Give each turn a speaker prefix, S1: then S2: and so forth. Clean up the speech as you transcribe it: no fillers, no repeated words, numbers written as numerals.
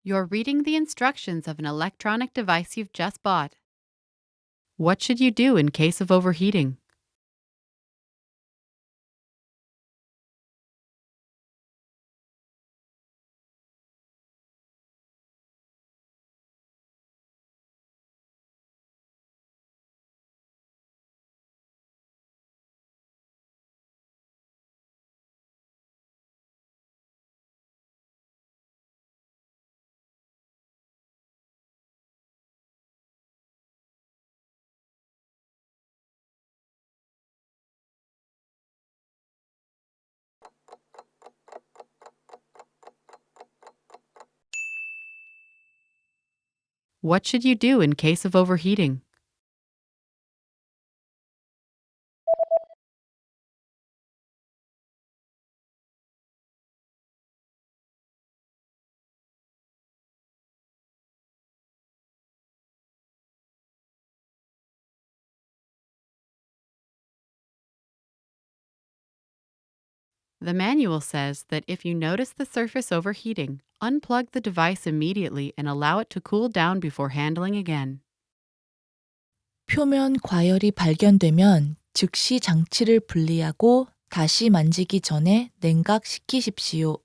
S1: You're reading the instructions of an electronic device you've just bought. What should you do in case of overheating? What should you do in case of overheating? The manual says that if you notice the surface overheating, unplug the device immediately and allow it to cool down before handling again.
S2: 표면 과열이 발견되면 즉시 장치를 분리하고 다시 만지기 전에 냉각시키십시오.